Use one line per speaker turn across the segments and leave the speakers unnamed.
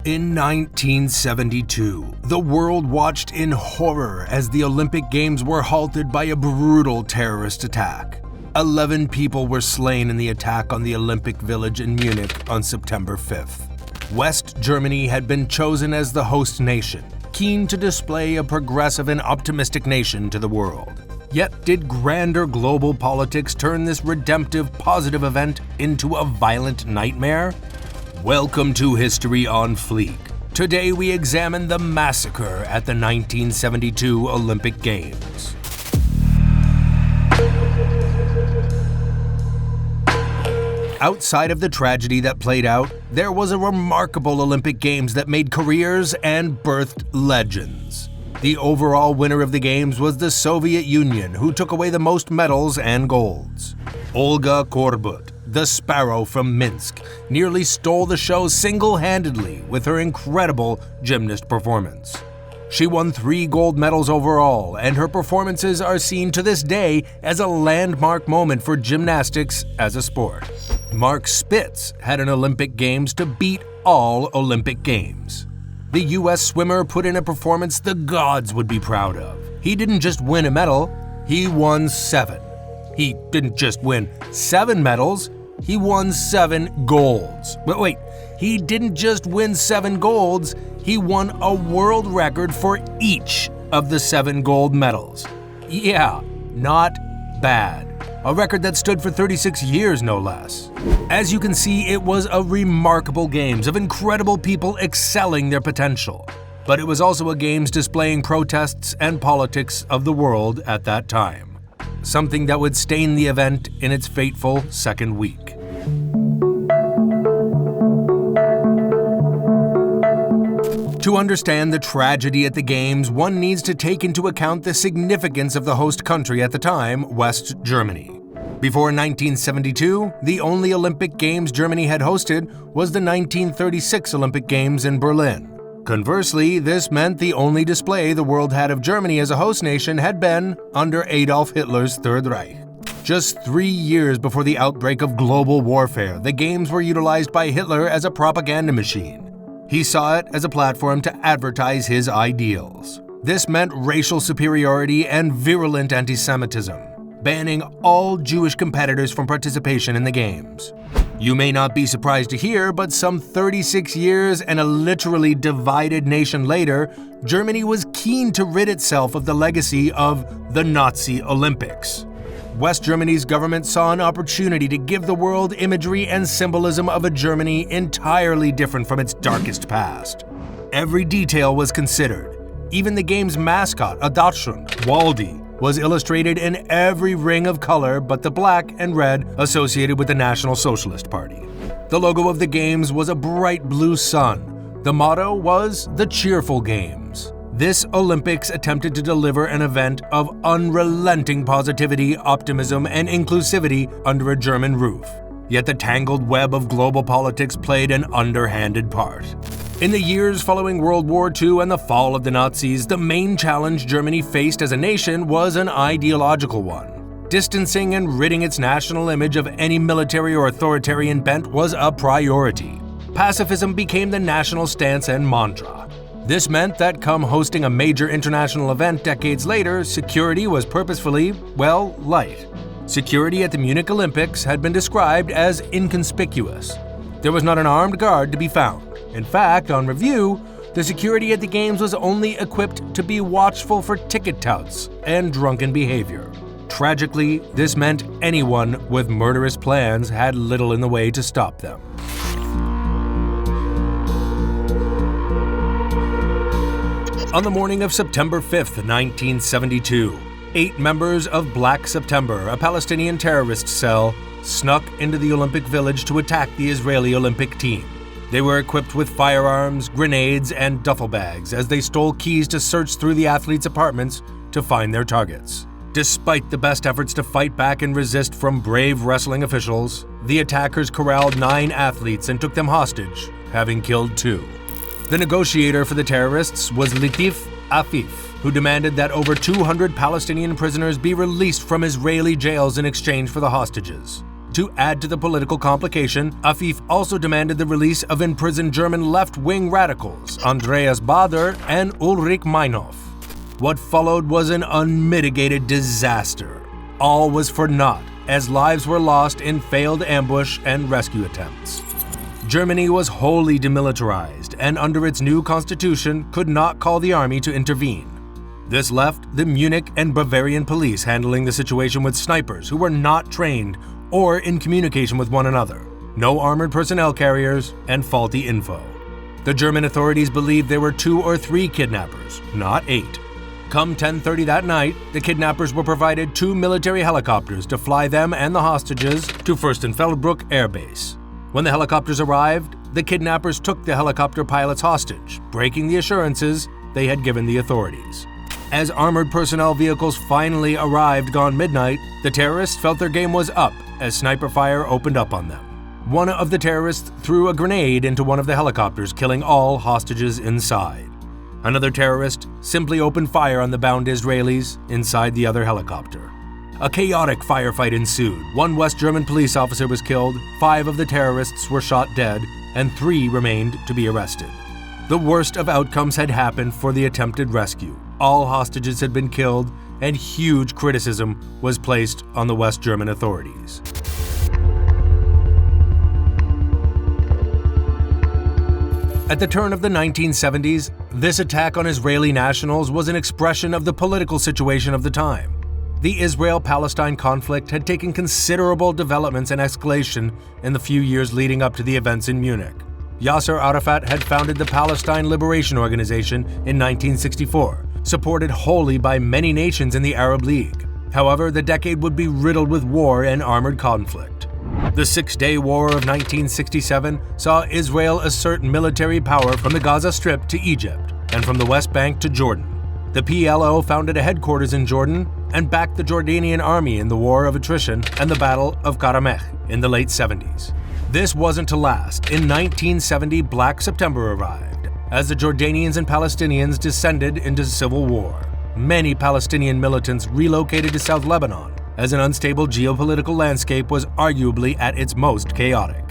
In 1972, the world watched in horror as the Olympic Games were halted by a brutal terrorist attack. 11 people were slain in the attack on the Olympic Village in Munich on September 5th. West Germany had been chosen as the host nation, keen to display a progressive and optimistic nation to the world. Yet did grander global politics turn this redemptive, positive event into a violent nightmare? Welcome to History on Fleek. Today we examine the massacre at the 1972 Olympic Games. Outside of the tragedy that played out, there was a remarkable Olympic Games that made careers and birthed legends. The overall winner of the Games was the Soviet Union, who took away the most medals and golds. Olga Korbut, the Sparrow from Minsk, nearly stole the show single-handedly with her incredible gymnast performance. She won 3 gold medals overall, and her performances are seen to this day as a landmark moment for gymnastics as a sport. Mark Spitz had an Olympic Games to beat all Olympic Games. The U.S. swimmer put in a performance the gods would be proud of. He didn't just win a medal, he won 7. He didn't just win 7 medals, he won 7 golds. But wait, he didn't just win 7 golds, he won a world record for each of the 7 gold medals. Yeah, not bad. A record that stood for 36 years, no less. As you can see, it was a remarkable Games of incredible people excelling their potential. But it was also a Games displaying protests and politics of the world at that time. Something that would stain the event in its fateful second week. To understand the tragedy at the Games, one needs to take into account the significance of the host country at the time, West Germany. Before 1972, the only Olympic Games Germany had hosted was the 1936 Olympic Games in Berlin. Conversely, this meant the only display the world had of Germany as a host nation had been under Adolf Hitler's Third Reich. Just 3 years before the outbreak of global warfare, the Games were utilized by Hitler as a propaganda machine. He saw it as a platform to advertise his ideals. This meant racial superiority and virulent anti-Semitism, banning all Jewish competitors from participation in the Games. You may not be surprised to hear, but some 36 years and a literally divided nation later, Germany was keen to rid itself of the legacy of the Nazi Olympics. West Germany's government saw an opportunity to give the world imagery and symbolism of a Germany entirely different from its darkest past. Every detail was considered. Even the Games' mascot, a Dachshund, Waldi, was illustrated in every ring of color but the black and red associated with the National Socialist Party. The logo of the Games was a bright blue sun. The motto was the Cheerful Games. This Olympics attempted to deliver an event of unrelenting positivity, optimism, and inclusivity under a German roof. Yet the tangled web of global politics played an underhanded part. In the years following World War II and the fall of the Nazis, the main challenge Germany faced as a nation was an ideological one. Distancing and ridding its national image of any military or authoritarian bent was a priority. Pacifism became the national stance and mantra. This meant that come hosting a major international event decades later, security was purposefully, light. Security at the Munich Olympics had been described as inconspicuous. There was not an armed guard to be found. In fact, on review, the security at the Games was only equipped to be watchful for ticket touts and drunken behavior. Tragically, this meant anyone with murderous plans had little in the way to stop them. On the morning of September 5th, 1972, 8 members of Black September, a Palestinian terrorist cell, snuck into the Olympic Village to attack the Israeli Olympic team. They were equipped with firearms, grenades, and duffel bags as they stole keys to search through the athletes' apartments to find their targets. Despite the best efforts to fight back and resist from brave wrestling officials, the attackers corralled 9 athletes and took them hostage, having killed 2. The negotiator for the terrorists was Latif Afif, who demanded that over 200 Palestinian prisoners be released from Israeli jails in exchange for the hostages. To add to the political complication, Afif also demanded the release of imprisoned German left-wing radicals Andreas Baader and Ulrich Meinhof. What followed was an unmitigated disaster. All was for naught, as lives were lost in failed ambush and rescue attempts. Germany was wholly demilitarized, and under its new constitution could not call the army to intervene. This left the Munich and Bavarian police handling the situation with snipers who were not trained or in communication with one another, no armored personnel carriers, and faulty info. The German authorities believed there were 2 or 3 kidnappers, not 8. Come 10:30 that night, the kidnappers were provided 2 military helicopters to fly them and the hostages to Fürstenfeldbruck Air Base. When the helicopters arrived, the kidnappers took the helicopter pilots hostage, breaking the assurances they had given the authorities. As armored personnel vehicles finally arrived gone midnight, the terrorists felt their game was up as sniper fire opened up on them. One of the terrorists threw a grenade into one of the helicopters, killing all hostages inside. Another terrorist simply opened fire on the bound Israelis inside the other helicopter. A chaotic firefight ensued. 1 West German police officer was killed, 5 of the terrorists were shot dead, and 3 remained to be arrested. The worst of outcomes had happened for the attempted rescue. All hostages had been killed, and huge criticism was placed on the West German authorities. At the turn of the 1970s, this attack on Israeli nationals was an expression of the political situation of the time. The Israel-Palestine conflict had taken considerable developments and escalation in the few years leading up to the events in Munich. Yasser Arafat had founded the Palestine Liberation Organization in 1964, supported wholly by many nations in the Arab League. However, the decade would be riddled with war and armored conflict. The Six-Day War of 1967 saw Israel assert military power from the Gaza Strip to Egypt and from the West Bank to Jordan. The PLO founded a headquarters in Jordan and backed the Jordanian army in the War of Attrition and the Battle of Karamech in the late 70s. This wasn't to last. In 1970, Black September arrived, as the Jordanians and Palestinians descended into civil war. Many Palestinian militants relocated to South Lebanon, as an unstable geopolitical landscape was arguably at its most chaotic.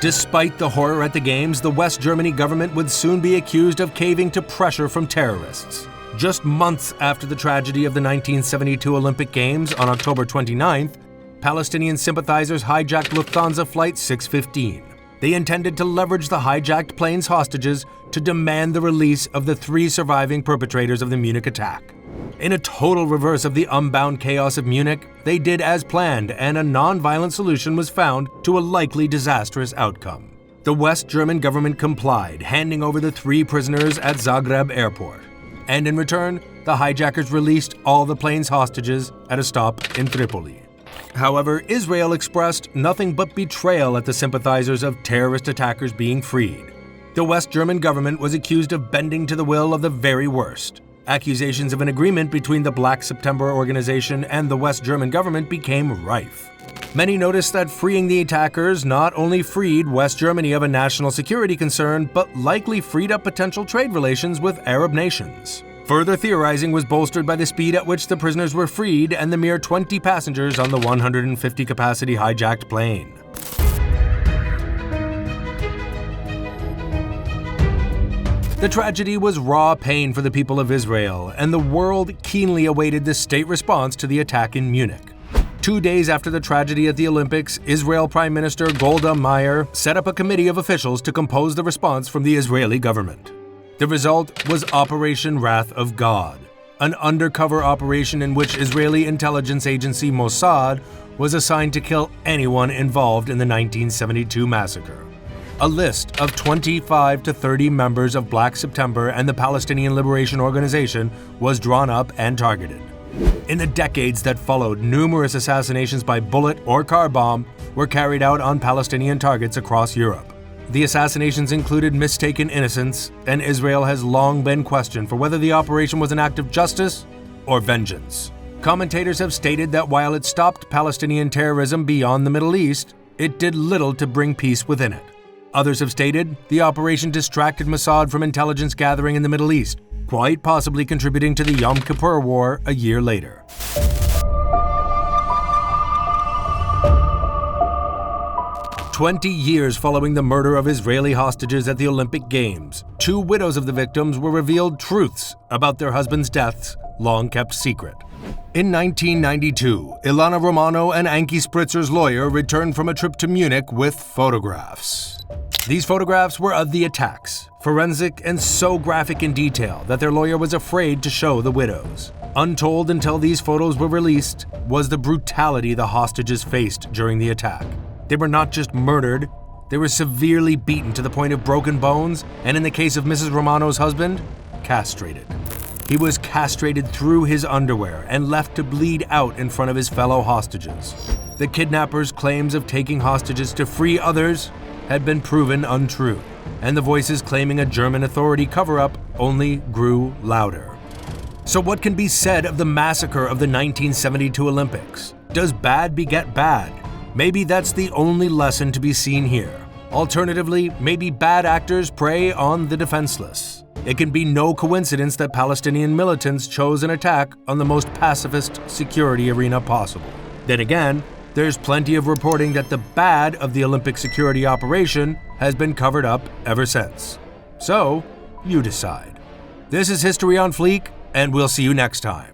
Despite the horror at the games, the West Germany government would soon be accused of caving to pressure from terrorists. Just months after the tragedy of the 1972 Olympic Games on October 29th, Palestinian sympathizers hijacked Lufthansa Flight 615. They intended to leverage the hijacked plane's hostages to demand the release of the 3 surviving perpetrators of the Munich attack. In a total reverse of the unbound chaos of Munich, they did as planned, and a non-violent solution was found to a likely disastrous outcome. The West German government complied, handing over the 3 prisoners at Zagreb airport. And in return, the hijackers released all the plane's hostages at a stop in Tripoli. However, Israel expressed nothing but betrayal at the sympathizers of terrorist attackers being freed. The West German government was accused of bending to the will of the very worst. Accusations of an agreement between the Black September organization and the West German government became rife. Many noticed that freeing the attackers not only freed West Germany of a national security concern, but likely freed up potential trade relations with Arab nations. Further theorizing was bolstered by the speed at which the prisoners were freed and the mere 20 passengers on the 150-capacity hijacked plane. The tragedy was raw pain for the people of Israel, and the world keenly awaited the state response to the attack in Munich. 2 days after the tragedy at the Olympics, Israel Prime Minister Golda Meir set up a committee of officials to compose the response from the Israeli government. The result was Operation Wrath of God, an undercover operation in which Israeli intelligence agency Mossad was assigned to kill anyone involved in the 1972 massacre. A list of 25 to 30 members of Black September and the Palestinian Liberation Organization was drawn up and targeted. In the decades that followed, numerous assassinations by bullet or car bomb were carried out on Palestinian targets across Europe. The assassinations included mistaken innocence, and Israel has long been questioned for whether the operation was an act of justice or vengeance. Commentators have stated that while it stopped Palestinian terrorism beyond the Middle East, it did little to bring peace within it. Others have stated the operation distracted Mossad from intelligence gathering in the Middle East, quite possibly contributing to the Yom Kippur War a year later. "20 years following the murder of Israeli hostages at the Olympic Games, 2 widows of the victims were revealed truths about their husbands' deaths, long kept secret. In 1992, Ilana Romano and Ankie Spritzer's lawyer returned from a trip to Munich with photographs. These photographs were of the attacks, forensic and so graphic in detail that their lawyer was afraid to show the widows. Untold until these photos were released was the brutality the hostages faced during the attack. They were not just murdered, they were severely beaten to the point of broken bones, and in the case of Mrs. Romano's husband, castrated. He was castrated through his underwear and left to bleed out in front of his fellow hostages. The kidnappers' claims of taking hostages to free others had been proven untrue, and the voices claiming a German authority cover-up only grew louder. So what can be said of the massacre of the 1972 Olympics? Does bad beget bad? Maybe that's the only lesson to be seen here. Alternatively, maybe bad actors prey on the defenseless. It can be no coincidence that Palestinian militants chose an attack on the most pacifist security arena possible. Then again, there's plenty of reporting that the bad of the Olympic security operation has been covered up ever since. So, you decide. This is History on Fleek, and we'll see you next time.